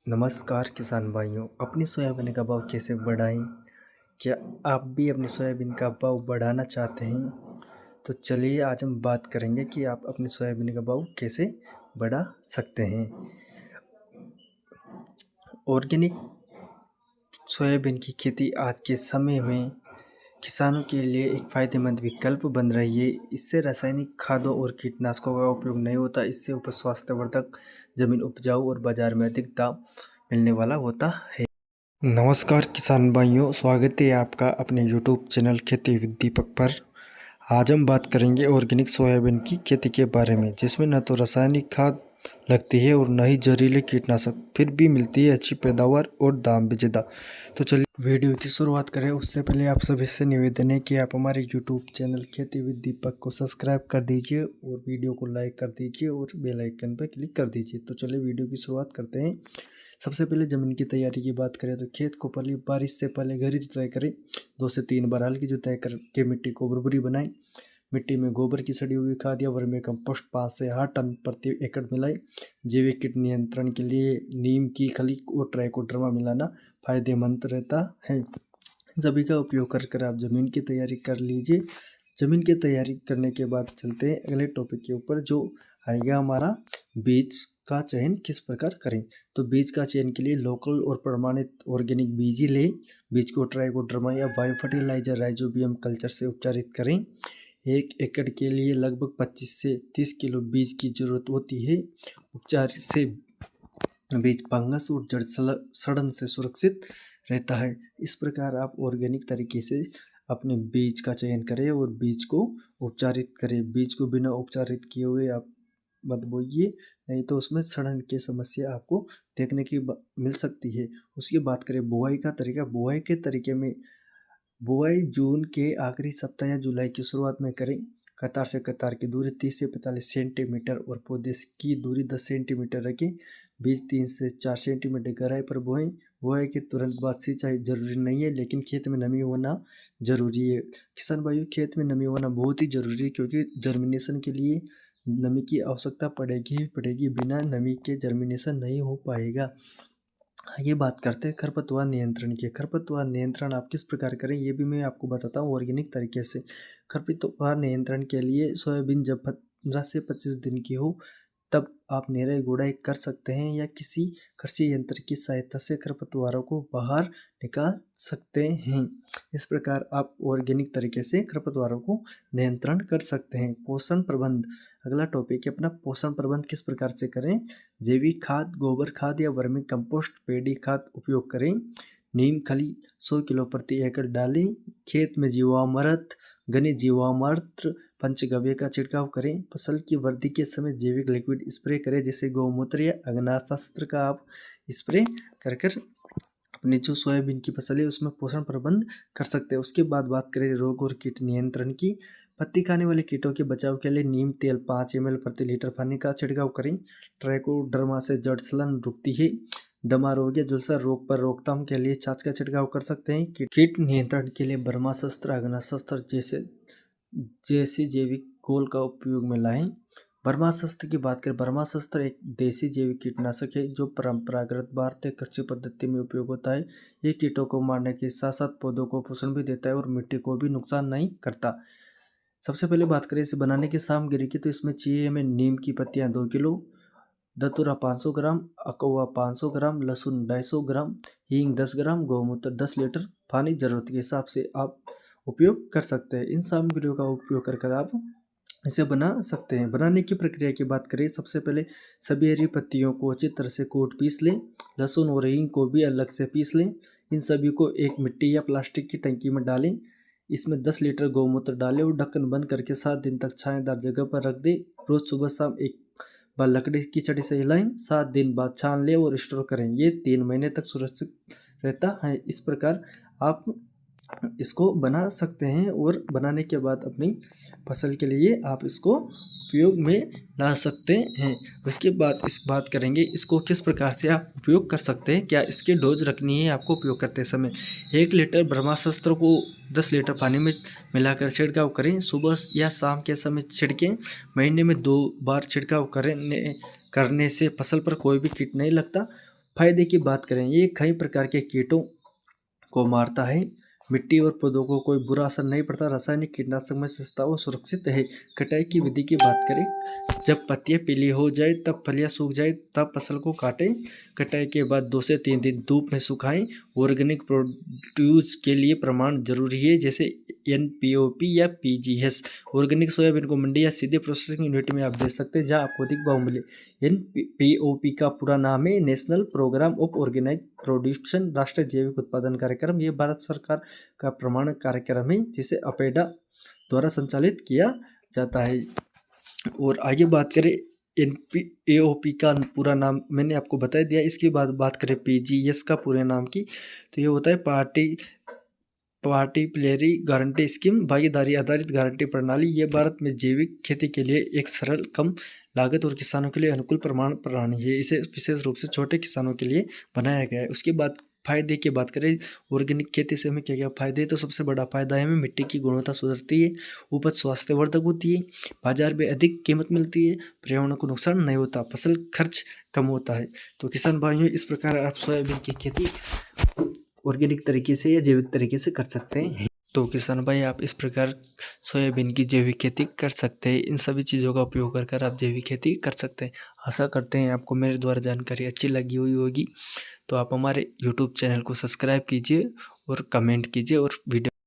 नमस्कार किसान भाइयों, अपनी सोयाबीन का भाव कैसे बढ़ाएं? क्या आप भी अपनी सोयाबीन का भाव बढ़ाना चाहते हैं? तो चलिए आज हम बात करेंगे कि आप अपनी सोयाबीन का भाव कैसे बढ़ा सकते हैं। ऑर्गेनिक सोयाबीन की खेती आज के समय में किसानों के लिए एक फ़ायदेमंद विकल्प बन रही है। इससे रासायनिक खादों और कीटनाशकों का उपयोग नहीं होता। इससे उपज स्वास्थ्यवर्धक, ज़मीन उपजाऊ और बाज़ार में अधिक दाम मिलने वाला होता है। नमस्कार किसान भाइयों, स्वागत है आपका अपने YouTube चैनल खेती विद दीपक पर। आज हम बात करेंगे ऑर्गेनिक सोयाबीन की खेती के बारे में, जिसमें न तो रासायनिक खाद लगती है और न ही जहरीले कीटनाशक, फिर भी मिलती है अच्छी पैदावार और दाम भी ज़्यादा। तो चलिए वीडियो की शुरुआत करें। उससे पहले आप सभी से निवेदन है कि आप हमारे YouTube चैनल खेती विद दीपक को सब्सक्राइब कर दीजिए और वीडियो को लाइक कर दीजिए और बेल आइकन पर क्लिक कर दीजिए। तो चलिए वीडियो की शुरुआत करते हैं। सबसे पहले ज़मीन की तैयारी की बात करें तो खेत को पहले बारिश से पहले गहरी जुताई करें। 2 से 3 बार हल्की जुताई करके मिट्टी को भुरभुरी बनाएं। मिट्टी में गोबर की सड़ी हुई खाद या वर्मी कंपोस्ट 5 से 8 टन प्रति एकड़ मिलाएं। जैविक कीट नियंत्रण के लिए नीम की खली और ट्राइकोडर्मा मिलाना फायदेमंद रहता है। सभी का उपयोग कर आप ज़मीन की तैयारी कर लीजिए। ज़मीन की तैयारी करने के बाद चलते हैं अगले टॉपिक के ऊपर, जो आएगा हमारा बीज का चयन किस प्रकार करें। तो बीज का चयन के लिए लोकल और प्रमाणित ऑर्गेनिक बीज ही लें। बीज को ट्राइकोडर्मा या बायो फर्टिलाइजर राइजोबियम कल्चर से उपचारित करें। 1 एकड़ के लिए लगभग 25 से 30 किलो बीज की जरूरत होती है। उपचार से बीज फंगस और जड़ सड़न से सुरक्षित रहता है। इस प्रकार आप ऑर्गेनिक तरीके से अपने बीज का चयन करें और बीज को उपचारित करें। बीज को बिना उपचारित किए हुए आप मत बोइए, नहीं तो उसमें सड़न की समस्या आपको देखने की मिल सकती है। उसकी बात करें बुआई का तरीका। बुआई के तरीके में बुआई जून के आखिरी सप्ताह या जुलाई की शुरुआत में करें। कतार से कतार की दूरी 30 से 45 सेंटीमीटर और पौधे की दूरी 10 सेंटीमीटर रखें। बीज 3 से 4 सेंटीमीटर गहराई पर बोएं। बुआई के तुरंत बाद सिंचाई जरूरी नहीं है, लेकिन खेत में नमी होना जरूरी है। किसान भाइयों, खेत में नमी होना बहुत ही जरूरी है, क्योंकि जर्मिनेशन के लिए नमी की आवश्यकता पड़ेगी। बिना नमी के जर्मिनेशन नहीं हो पाएगा। ये बात करते हैं खरपतवार नियंत्रण की। खरपतवार नियंत्रण आप किस प्रकार करें, ये भी मैं आपको बताता हूँ ऑर्गेनिक तरीके से। खरपतवार नियंत्रण के लिए सोयाबीन जब 15 से 25 दिन की हो तब आप निराई गुड़ाई कर सकते हैं या किसी कृषि यंत्र की सहायता से खरपतवारों को बाहर निकाल सकते हैं। इस प्रकार आप ऑर्गेनिक तरीके से खरपतवारों को नियंत्रण कर सकते हैं। पोषण प्रबंध अगला टॉपिक है अपना। पोषण प्रबंध किस प्रकार से करें। जैविक खाद, गोबर खाद या वर्मी कंपोस्ट, पेडी खाद उपयोग करें। नीम खली 100 किलो प्रति एकड़ डालें। खेत में जीवामृत, घनी जीवामृत, पंचगव्य का छिड़काव करें। फसल की वृद्धि के समय जैविक लिक्विड स्प्रे करें, जैसे गौमूत्र या अग्नाशस्त्र का आप स्प्रे कर अपनी जो सोयाबीन की फसल है उसमें पोषण प्रबंध कर सकते हैं। उसके बाद बात करें रोग और कीट नियंत्रण की। पत्ती खाने वाले कीटों के बचाव के लिए नीम तेल 5 ml प्रति लीटर पानी का छिड़काव करें। ट्राइकोडर्मा से जड़ सड़न रुकती है। दमा रोग या झुलसा रोग पर रोकथाम के लिए छाछ का छिड़काव कर सकते हैं। कीट नियंत्रण के लिए ब्रह्मास्त्र, अग्नास्त्र जैसी जैविक घोल का उपयोग में लाएं। ब्रह्मास्त्र की बात करें। ब्रह्मास्त्र एक देसी जैविक कीटनाशक है जो परंपरागत भारतीय कृषि पद्धति में उपयोग होता है। ये कीटों को मारने के साथ साथ पौधों को पोषण भी देता है और मिट्टी को भी नुकसान नहीं करता। सबसे पहले बात करें इसे बनाने की सामग्री की, तो इसमें चाहिए हमें नीम की पत्तियां 2 किलो, धतूरा 500 ग्राम, अकवा 500 ग्राम, लहसुन 250 ग्राम, हींग 10 ग्राम, गौमूत्र 10 लीटर, पानी जरूरत के हिसाब से आप उपयोग कर सकते हैं। इन सामग्रियों का उपयोग कर आप इसे बना सकते हैं। बनाने की प्रक्रिया की बात करें, सबसे पहले सभी हरी पत्तियों को अच्छी तरह से कूट पीस लें। लहसुन और हींग को भी अलग से पीस लें। इन सभी को एक मिट्टी या प्लास्टिक की टंकी में डालें। इसमें 10 लीटर गौमूत्र डालें और ढक्कन बंद करके 7 दिन तक छायादार जगह पर रख दें। रोज सुबह शाम एक बार लकड़ी की छड़ी से हिलाएं। 7 दिन बाद छान लें और स्टोर करें। ये 3 महीने तक सुरक्षित रहता है। इस प्रकार आप इसको बना सकते हैं और बनाने के बाद अपनी फसल के लिए आप इसको उपयोग में ला सकते हैं। उसके बाद इस बात करेंगे इसको किस प्रकार से आप उपयोग कर सकते हैं, क्या इसकी डोज रखनी है आपको उपयोग करते समय। 1 लीटर ब्रह्मास्त्र को 10 लीटर पानी में मिलाकर छिड़काव करें। सुबह या शाम के समय छिड़कें। महीने में 2 बार छिड़काव करने से फसल पर कोई भी कीट नहीं लगता। फायदे की बात करें, ये कई प्रकार के कीटों को मारता है। मिट्टी और पौधों को कोई बुरा असर नहीं पड़ता। रासायनिक कीटनाशक में सस्ता और सुरक्षित है। कटाई की विधि की बात करें, जब पत्तियां पीली हो जाए, तब फलियां सूख जाए, तब फसल को काटें। कटाई के बाद 2 से 3 दिन धूप में सुखाएं। ऑर्गेनिक प्रोड्यूस के लिए प्रमाण जरूरी है, जैसे NPOP या PGS। ऑर्गेनिक सोयाबीन को मंडी या सीधे प्रोसेसिंग यूनिट में आप बेच सकते हैं, जहां आपको अधिक भाव मिले। NPOP का पूरा नाम है national programme of organise production, राष्ट्रीय जैविक उत्पादन कार्यक्रम। ये भारत सरकार का प्रमाण कार्यक्रम है, जिसे अपेडा द्वारा संचालित किया जाता है। और आगे बात करें, NPOP का पूरा नाम मैंने आपको बता दिया। इसके बाद बात करें PGS का पूरे नाम की, तो ये होता है पार्टिकुलरी गारंटी स्कीम, भागीदारी आधारित गारंटी प्रणाली। ये भारत में जैविक खेती के लिए एक सरल, कम लागत और किसानों के लिए अनुकूल प्रमाण प्रणाली है। इसे विशेष रूप से छोटे किसानों के लिए बनाया गया है। उसके बाद फायदे की बात करें, ऑर्गेनिक खेती से हमें क्या क्या फायदे हैं, तो सबसे बड़ा फायदा है हमें मिट्टी की गुणवत्ता सुधरती है, उपज स्वास्थ्यवर्धक होती है, बाजार में अधिक कीमत मिलती है, पर्यावरण को नुकसान नहीं होता, फसल खर्च कम होता है। तो किसान भाइयों, इस प्रकार आप सोयाबीन की खेती ऑर्गेनिक तरीके से या जैविक तरीके से कर सकते हैं। तो किसान भाई, आप इस प्रकार सोयाबीन की जैविक खेती कर सकते हैं। इन सभी चीज़ों का उपयोग कर आप जैविक खेती कर सकते हैं। आशा करते हैं आपको मेरे द्वारा जानकारी अच्छी लगी हुई होगी। तो आप हमारे YouTube चैनल को सब्सक्राइब कीजिए और कमेंट कीजिए और वीडियो